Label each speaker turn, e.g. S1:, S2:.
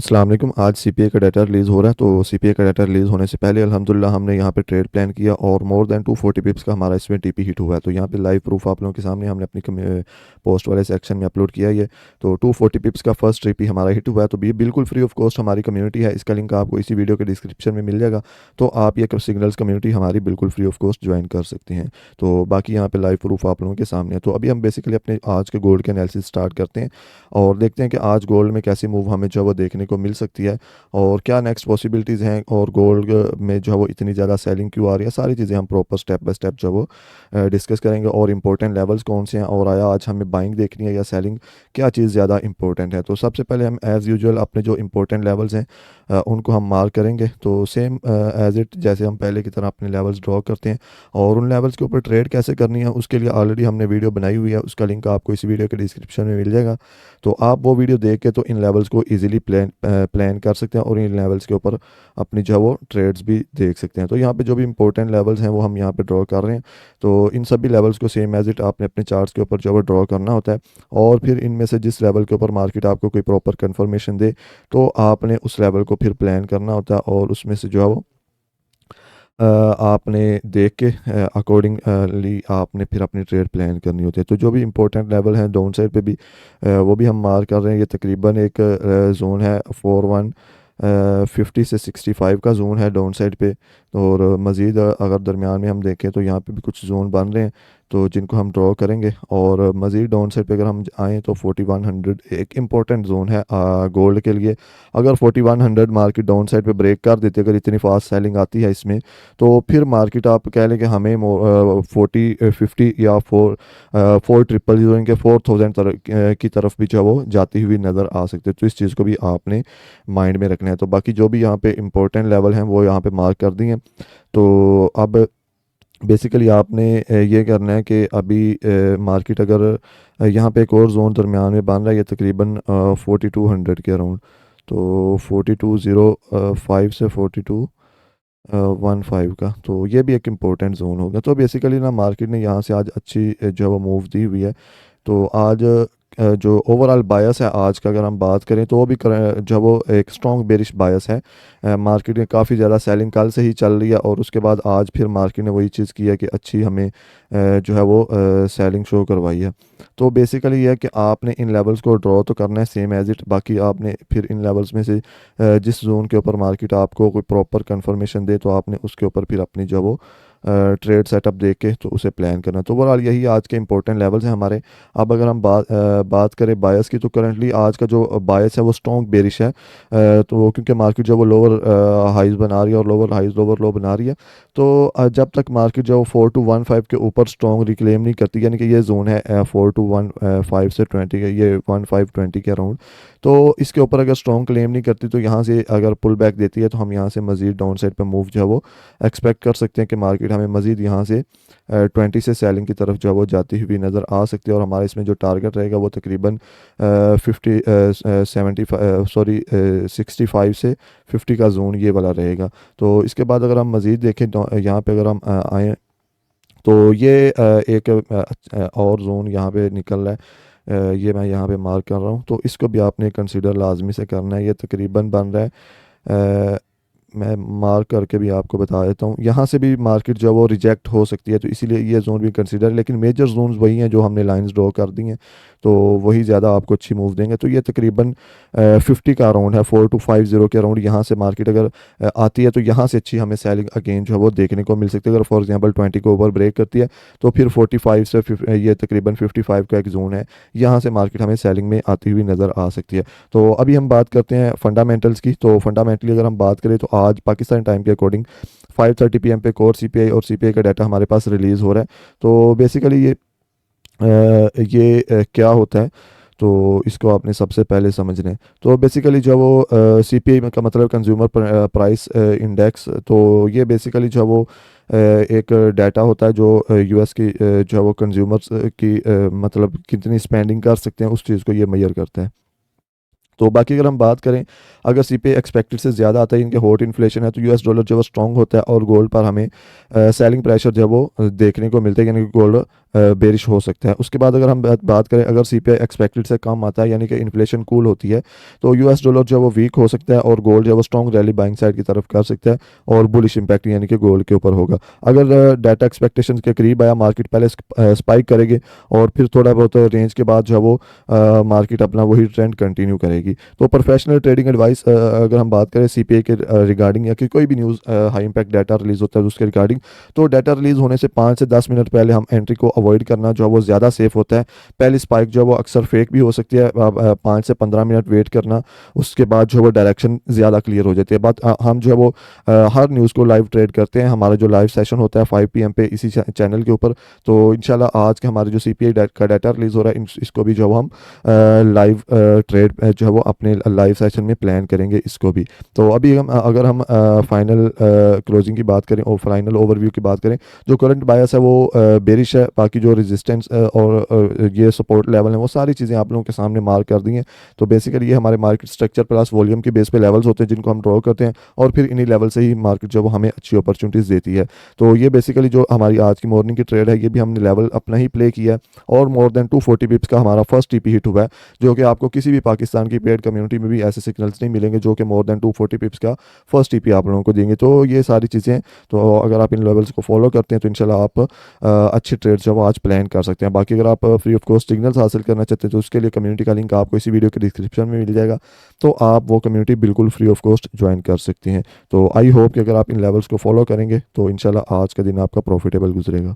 S1: अस्सलाम वालेकुम। आज सीपीए का डाटा रिलीज़ हो रहा है, तो सीपीए का डाटा रिलीज़ होने से पहले अल्हम्दुलिल्लाह हमने यहाँ पे ट्रेड प्लान किया और मोर देन 240 पिप्स का हमारा इसमें टीपी हिट हुआ है। तो यहाँ पे लाइव प्रूफ आप लोगों के सामने हमने अपनी पोस्ट वाले सेक्शन में अपलोड किया है ये। तो 240 पिप्स का फर्स्ट टीपी हमारा हिट हुआ है, तो ये बिल्कुल फ्री ऑफ कॉस्ट हमारी कम्युनिटी है। इसका लिंक आपको इसी वीडियो के डिस्क्रिप्शन में मिल जाएगा। तो आप ये सिग्नल्स कम्युनिटी हमारी बिल्कुल फ्री ऑफ कॉस्ट ज्वाइन कर सकते हैं। तो बाकी यहाँ पे लाइव प्रूफ आप लोगों के सामने है। तो अभी हम बेसिकली अपने आज के गोल्ड के एनालिसिस स्टार्ट करते हैं और देखते हैं कि आज गोल्ड में कैसी मूव हमें जो है वो देखने को मिल सकती है और क्या नेक्स्ट पॉसिबिलिटीज़ हैं, और गोल्ड में जो है वो इतनी ज़्यादा सेलिंग क्यों आ रही है। सारी चीज़ें हम प्रॉपर स्टेप बाय स्टेप जो है वो डिस्कस करेंगे, और इंपॉर्टेंट लेवल्स कौन से हैं, और आया आज हमें बाइंग देखनी है या सेलिंग, क्या चीज़ ज़्यादा इंपॉर्टेंट है। तो सबसे पहले हम एज़ यूजुअल अपने जो इंपॉर्टेंट लेवल्स हैं उनको हम मार्क करेंगे। तो सेम एज इट जैसे हम पहले की तरह अपने लेवल्स ड्रॉ करते हैं, और उन लेवल्स के ऊपर ट्रेड कैसे करनी है उसके लिए ऑलरेडी हमने वीडियो बनाई हुई है। उसका लिंक आपको इसी वीडियो के डिस्क्रिप्शन में मिल जाएगा। तो आप वो वीडियो देख के तो इन लेवल्स को इजीली प्लान कर सकते हैं, और इन लेवल्स के ऊपर अपनी जो है वो ट्रेड्स भी देख सकते हैं। तो यहाँ पे जो भी इंपॉर्टेंट लेवल्स हैं वो हम यहाँ पे ड्रॉ कर रहे हैं। तो इन सभी लेवल्स को सेम एज इट आपने अपने चार्ट्स के ऊपर जो है वो ड्रॉ करना होता है, और फिर इनमें से जिस लेवल के ऊपर मार्केट आपको कोई प्रॉपर कंफर्मेशन दे तो आपने उस लेवल को फिर प्लान करना होता है, और उसमें से जो है वो आपने देख के अकॉर्डिंगली आपने फिर अपनी ट्रेड प्लान करनी होती है। तो जो भी इंपॉर्टेंट लेवल हैं डाउन साइड पे भी वो भी हम मार्क कर रहे हैं। ये तकरीबन एक जोन है 4150 से 65 का जोन है डाउन साइड पे, और मज़ीद अगर दरमियान में हम देखें तो यहाँ पे भी कुछ जोन बन रहे हैं, तो जिनको हम ड्रॉ करेंगे। और मज़ीद डाउन साइड पे अगर हम आएँ तो 4100 एक इम्पॉर्टेंट जोन है गोल्ड के लिए। अगर 4100 मार्केट डाउन साइड पे ब्रेक कर देती है, अगर इतनी फास्ट सेलिंग आती है इसमें, तो फिर मार्केट आप कह लें कि हमें 4050 या 4000 के 4000 की तरफ भी जो है वो जाती हुई नज़र आ सकती है। तो इस चीज़ को भी आपने माइंड में रखना है। तो बाकी जो भी यहाँ पे इंपॉर्टेंट लेवल हैं वो यहाँ पे मार्क कर दिए हैं। तो अब बेसिकली आपने ये करना है कि अभी मार्केट अगर यहाँ पे एक और जोन दरमियान में बन रहा है, ये तकरीबन 4200 के अराउंड। तो 4205 से 4215 का, तो ये भी एक इम्पोर्टेंट जोन होगा। तो बेसिकली ना मार्केट ने यहाँ से आज अच्छी जो है वो मूव दी हुई है। तो आज जो ओवरऑल बायस है आज का अगर हम बात करें तो वो भी जो वो एक स्ट्रॉन्ग बेरिश बायस है। मार्केट में काफ़ी ज़्यादा सेलिंग कल से ही चल रही है, और उसके बाद आज फिर मार्केट ने वही चीज़ की है कि अच्छी हमें जो है वो सेलिंग शो करवाई है। तो बेसिकली ये है कि आपने इन लेवल्स को ड्रॉ तो करना है सेम एज इट। बाकी आपने फिर इन लेवल्स में से जिस जोन के ऊपर मार्केट आपको कोई प्रॉपर कंफर्मेशन दे तो आपने उसके ऊपर फिर अपनी जो वो ट्रेड सेटअप देख के तो उसे प्लान करना। तो ओवरऑल यही आज के इंपॉर्टेंट लेवल्स हैं हमारे। अब अगर हम बात करें बायस की, तो करंटली आज का जो बायस है वो स्ट्रॉन्ग बेरिश है। तो क्योंकि मार्केट जो वो लोअर हाइज बना रही है और लोअर हाइज लोअर लो बना रही है, तो जब तक मार्केट जो 4215 के ऊपर स्ट्रॉन्ग रिक्लेम नहीं करती, यानी कि ये जोन है 4215 से 20 के, ये 1520 के अराउंड, तो इसके ऊपर अगर स्ट्रॉन्ग क्लेम नहीं करती तो यहाँ से अगर पुल बैक देती है तो हम यहाँ से मज़ीद डाउन साइड पर मूव जो है वो एक्सपेक्ट कर सकते हैं कि मार्केट हमें मज़ीद यहाँ से 20 से सेलिंग की तरफ जो है वो जाती हुई नज़र आ सकती है। और हमारे इसमें जो टारगेट रहेगा वो तकरीबन 65 से 50 का जोन ये वाला रहेगा। तो इसके बाद अगर हम मज़ीद देखें तो यहाँ पे अगर हम आएँ तो ये एक और जोन यहाँ पे निकल रहा है। ये मैं यहाँ पे मार्क कर रहा हूँ, तो इसको भी आपने कंसिडर लाजमी से करना है। ये तकरीबन बन रहा है मैं मार्क करके भी आपको बता देता हूँ, यहाँ से भी मार्केट जो है वो रिजेक्ट हो सकती है, तो इसीलिए ये जोन भी कंसीडर। लेकिन मेजर जोन्स वही हैं जो हमने लाइंस ड्रॉ कर दी हैं, तो वही ज़्यादा आपको अच्छी मूव देंगे। तो ये तकरीबन 50 का अराउंड है, 4250 के अराउंड यहाँ से मार्केट अगर आती है तो यहाँ से अच्छी हमें सेलिंग अगेन जो है वो देखने को मिल सकती है। अगर फॉर एग्जांपल 20 को ओवर ब्रेक करती है तो फिर 45 से ये तकरीबन 55 का एक जोन है, यहाँ से मार्केट हमें सेलिंग में आती हुई नज़र आ सकती है। तो अभी हम बात करते हैं फंडामेंटल्स की। तो फंडामेंटली अगर हम बात करें तो आज पाकिस्तान टाइम के अकॉर्डिंग 5:30 PM पे कोर सीपीआई और सीपीआई का डाटा हमारे पास रिलीज़ हो रहा है। तो बेसिकली ये क्या होता है, तो इसको आपने सबसे पहले समझना है। तो बेसिकली जो वो सीपीआई का मतलब कंज्यूमर प्राइस इंडेक्स, तो ये बेसिकली जो वो एक डाटा होता है जो यूएस की जो है वो कंज्यूमर्स की मतलब कितनी स्पेंडिंग कर सकते हैं उस चीज़ को ये मेजर करता है। तो बाकी अगर हम बात करें, अगर सीपीआई एक्सपेक्टेड से ज़्यादा आता है, इनके हॉट इन्फ्लेशन है, तो यूएस डॉलर जो है स्ट्रॉन्ग होता है और गोल्ड पर हमें सेलिंग प्रेशर जो है वो देखने को मिलता है, यानी कि गोल्ड बेरिश हो सकता है। उसके बाद अगर हम बात करें, अगर सीपीआई एक्सपेक्टेड से कम आता है यानी कि इन्फ्लेशन कूल होती है, तो यूएस डॉलर जो है वो वीक हो सकता है और गोल्ड जो है वो स्ट्रॉन्ग रैली बाइंग साइड की तरफ कर सकता है और बुलिश इंपैक्ट यानी कि गोल्ड के ऊपर होगा। अगर डाटा एक्सपेक्टेशन के करीब आया, मार्केट पहले स्पाइक करेगी और फिर थोड़ा बहुत रेंज के बाद जो है वो मार्केट अपना वही ट्रेंड कंटिन्यू करेगी। तो प्रोफेशनल ट्रेडिंग एडवाइस अगर हम बात करें सीपीआई के रिगार्डिंग, या कि कोई भी news high impact data release होता है उसके रिगार्डिंग, तो डाटा रिलीज होने से 5 से 10 मिनट पहले हम एंट्री को अवॉइड करना जो है वो ज़्यादा सेफ होता है। पहली स्पाइक जो है वो अक्सर फेक भी हो सकती है, 5 से 15 मिनट वेट करना, उसके बाद जो है वो डायरेक्शन ज़्यादा क्लियर हो जाती है। बात हम जो है वो हर न्यूज़ को लाइव ट्रेड करते हैं, हमारा जो लाइव सेशन होता है 5 PM पे इसी चैनल के ऊपर। तो इंशाल्लाह आज के हमारे जो सीपीआई का डाटा रिलीज हो रहा है, इसको भी जो है हम लाइव ट्रेड जो है वो अपने लाइव सेशन में प्लान करेंगे इसको भी। तो अभी हम अगर हम फाइनल क्लोजिंग की बात करें और फाइनल ओवरव्यू की बात करें, जो करंट बायस है वो बेरिश है, बाकी जो रेजिस्टेंस और ये सपोर्ट लेवल है वो सारी चीज़ें आप लोगों के सामने मार्क कर दी हैं। तो बेसिकली ये हमारे मार्केट स्ट्रक्चर प्लस वॉल्यूम के बेस पे लेवल्स होते हैं जिनको हम ड्रॉ करते हैं, और फिर इन्हीं लेवल से ही मार्केट जो वो हमें अच्छी अपॉर्चुनिटीज़ देती है। तो ये बेसिकली जो हमारी आज की मॉर्निंग की ट्रेड है, ये भी हमने लेवल अपना ही प्ले किया है और मोर देन 240 पिप्स का हमारा फर्स्ट टीपी हिट हुआ है, जो कि आपको किसी भी पाकिस्तान की पेड कम्युनिटी में भी ऐसे सिग्नल्स नहीं मिलेंगे जो कि मोर देन 240 पिप्स का फर्स्ट टीपी आप लोगों को देंगे। तो ये सारी चीज़ें, तो अगर आप इन लेवल्स को फॉलो करते हैं तो इंशाल्लाह आप अच्छी ट्रेड जो वो आज प्लान कर सकते हैं। बाकी अगर आप फ्री ऑफ कॉस्ट सिग्नल्स हासिल करना चाहते हैं तो उसके लिए कम्युनिटी का लिंक आपको इसी वीडियो के डिस्क्रिप्शन में मिल जाएगा, तो आप वो कम्युनिटी बिल्कुल फ्री ऑफ कॉस्ट ज्वाइन कर सकते हैं। तो आई होप कि अगर आप इन लेवल्स को फॉलो करेंगे तो इंशाल्लाह आज का दिन आपका प्रॉफिटेबल गुजरेगा।